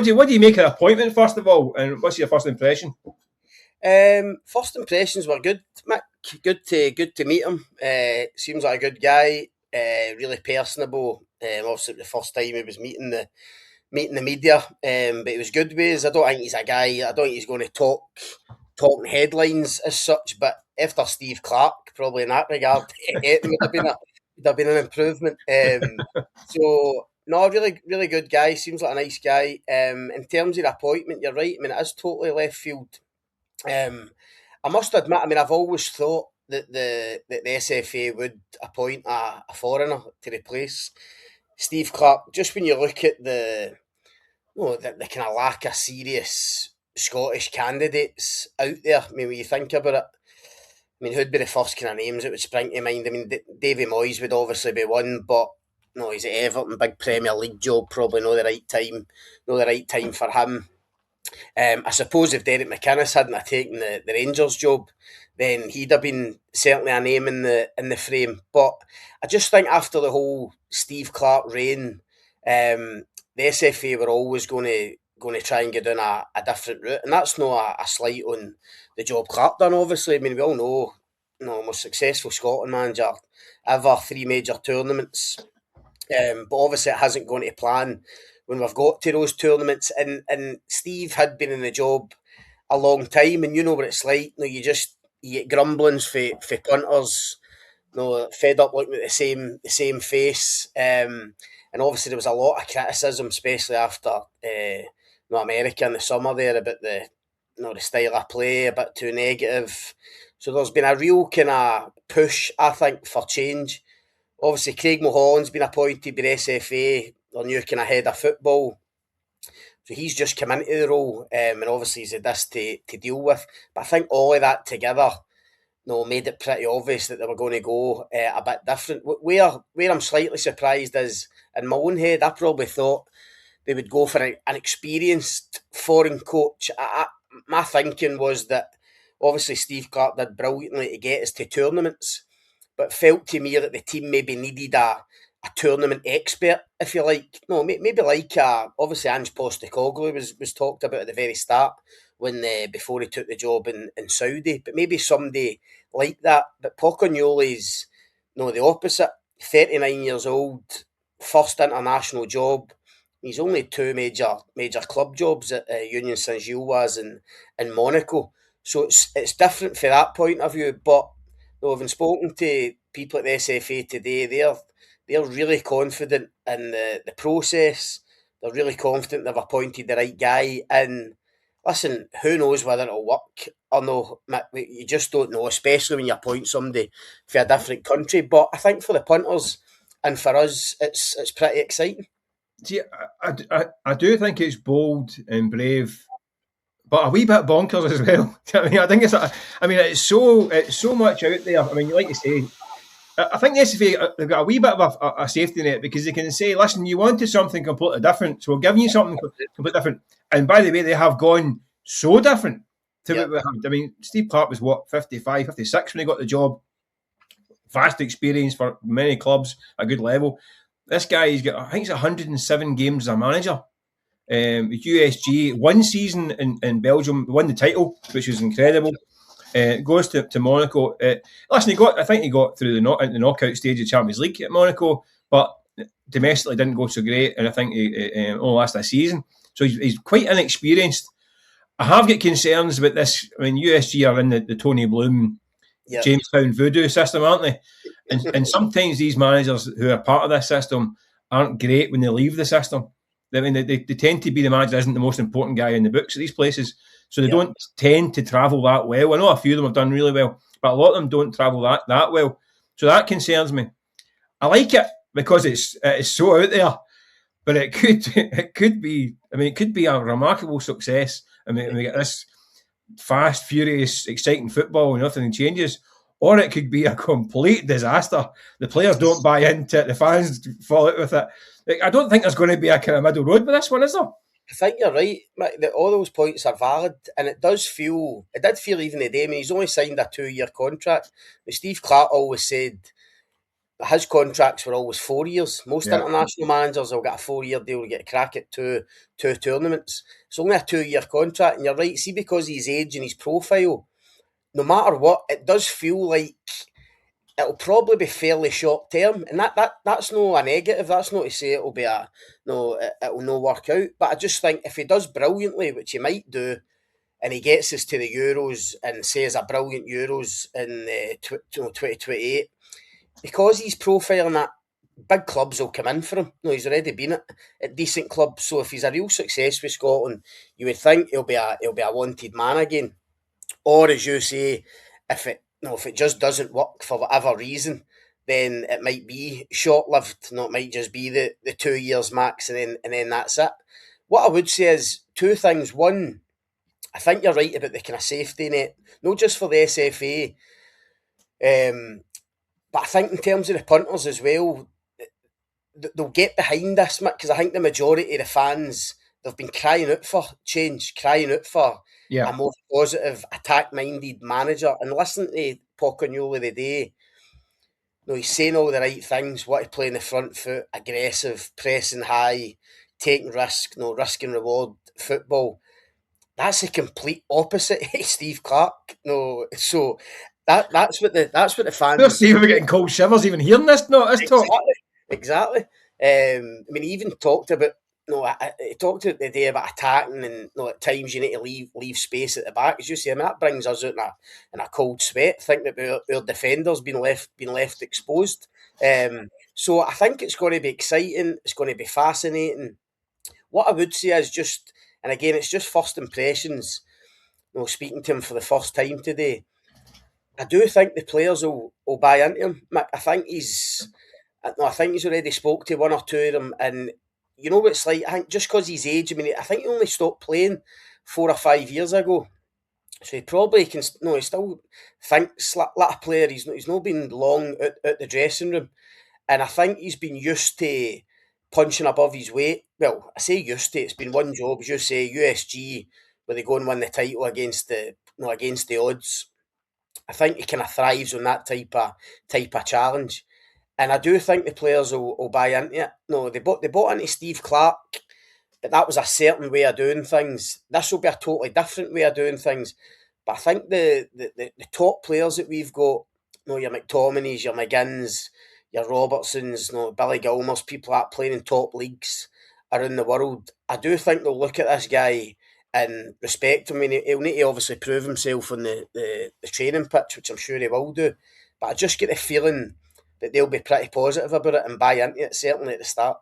What do you make of the appointment, first of all, and what's your first impression? First impressions were good, Mick. Good to meet him. Seems like a good guy. Really personable. Obviously, the first time he was meeting the media, but it was good ways. I don't think he's a guy. I don't think he's going to talking headlines as such. But after Steve Clark, probably in that regard, it would have been an improvement. So no, really good guy. Seems like a nice guy. In terms of the appointment, you're right. I mean, it is totally left field. I must admit, I mean, I've always thought that the SFA would appoint a foreigner to replace Steve Clark. Just when you look at the kind of lack of serious Scottish candidates out there. I mean, when you think about it, I mean, who'd be the first kind of names that would spring to mind? I mean, Davy Moyes would obviously be one, but no, he's at Everton, big Premier League job, probably not the right time for him. I suppose if Derek McInnes hadn't have taken the Rangers job, then he'd have been certainly a name in the frame. But I just think after the whole Steve Clark reign, the SFA were always going to try and get down a different route, and that's not a slight on the job Clark done. Obviously, I mean, we all know, most successful Scotland manager ever, 3 major tournaments. But obviously, it hasn't gone to plan when we've got to those tournaments. And Steve had been in the job a long time, and you know what it's like. You get grumblings for punters, fed up looking at the same face. And obviously, there was a lot of criticism, especially after America in the summer there, about the style of play, a bit too negative. So there's been a real kind of push, I think, for change. Obviously, Craig Mulholland's been appointed by the SFA, their new kind of head of football. So he's just come into the role, and obviously he's had this to deal with. But I think all of that together, made it pretty obvious that they were going to go a bit different. Where I'm slightly surprised is, in my own head, I probably thought they would go for an experienced foreign coach. My thinking was that obviously Steve Clark did brilliantly to get us to tournaments, but felt to me that the team maybe needed a tournament expert, if you like. Maybe like obviously Ange Postecoglou was talked about at the very start before he took the job in Saudi, but maybe somebody like that. But Pocognoli's the opposite. 39 years old, first international job. He's only 2 major club jobs at Union Saint-Gilles was in Monaco. So it's different for that point of view. But having spoken to people at the SFA today, they're really confident in the process. They're really confident they've appointed the right guy. And listen, who knows whether it'll work or no? You just don't know, especially when you appoint somebody for a different country. But I think for the punters and for us, it's pretty exciting. See, I do think it's bold and brave, but a wee bit bonkers as well. I mean, I think it's so much out there. I mean, like you say, I think the SFA they've got a wee bit of a safety net, because they can say, listen, you wanted something completely different, so we're giving you something completely different. And by the way, they have gone so different to what we had. I mean, Steve Clark was 55, 56 when he got the job. Vast experience for many clubs, a good level. This guy, he's got, I think it's 107 games as a manager. USG, 1 season in Belgium, won the title, which was incredible. Goes to Monaco. Listen, I think he got through the knockout stage of Champions League at Monaco, but domestically didn't go so great, and I think he only lasted a season. So he's quite inexperienced. I have got concerns about this. I mean, USG are in the Tony Bloom, Jamestown voodoo system, aren't they? And sometimes these managers who are part of this system aren't great when they leave the system. I mean, they tend to be the manager isn't the most important guy in the books at these places. So they don't tend to travel that well. I know a few of them have done really well, but a lot of them don't travel that well. So that concerns me. I like it because it's so out there, but it could be. I mean, it could be a remarkable success. I mean, we get this fast, furious, exciting football and nothing changes, or it could be a complete disaster. The players don't buy into it. The fans fall out with it. I don't think there's going to be a kind of middle road with this one, is there? I think you're right, Mick, that all those points are valid, and it did feel even the day. I mean, he's only signed a 2-year contract. But Steve Clark always said his contracts were always 4 years. Most Yeah. international managers will get a 4-year deal to get a crack at two tournaments. It's only a 2-year contract, and you're right. See, because of his age and his profile, no matter what, it does feel like it'll probably be fairly short term, and that's no a negative. That's not to say it'll be a no, it'll no work out. But I just think if he does brilliantly, which he might do, and he gets us to the Euros and says a brilliant Euros in 2028, because he's profiling that, big clubs will come in for him. No, he's already been at decent clubs, so if he's a real success with Scotland, you would think he'll be a wanted man again. Or as you say, if it just doesn't work for whatever reason, then it might be short lived. No, it might just be the 2 years max, and then that's it. What I would say is two things. One, I think you're right about the kind of safety net, not just for the SFA, but I think in terms of the punters as well, they'll get behind this, because I think the majority of the fans, they've been crying out for change, crying out for Yeah. a more positive, attack-minded manager. And listening to Pocognoli the day, he's saying all the right things, what to play in the front foot, aggressive, pressing high, taking risk, risk and reward football. That's the complete opposite of Steve Clarke. So that's what the They're fans. Steve, we're getting cold shivers even hearing this. No, this talk. Exactly. I mean, he even talked about he talked the day about attacking, and at times you need to leave space at the back. As you say, I mean, that brings us out in a cold sweat. Think that our defenders been left exposed. So I think it's going to be exciting. It's going to be fascinating. What I would say is just, and again, it's just first impressions. Speaking to him for the first time today, I do think the players will buy into him. Mick, I think he's already spoke to one or two of them, and you know what it's like. I think just because his age, I mean, I think he only stopped playing 4 or 5 years ago, so he probably can. No, he still thinks like a player. He's not been long out the dressing room, and I think he's been used to punching above his weight. Well, I say used to. It's been one job, as you say, USG, where they go and win the title against the odds. I think he kind of thrives on that type of challenge. And I do think the players will buy into it. No, they bought into Steve Clarke, but that was a certain way of doing things. This will be a totally different way of doing things. But I think the top players that we've got, your McTominays, your McGinns, your Robertsons, Billy Gilmers, people that playing in top leagues around the world, I do think they'll look at this guy and respect him. I mean, he'll need to obviously prove himself on the training pitch, which I'm sure he will do. But I just get the feeling that they'll be pretty positive about it and buy into it, certainly at the start.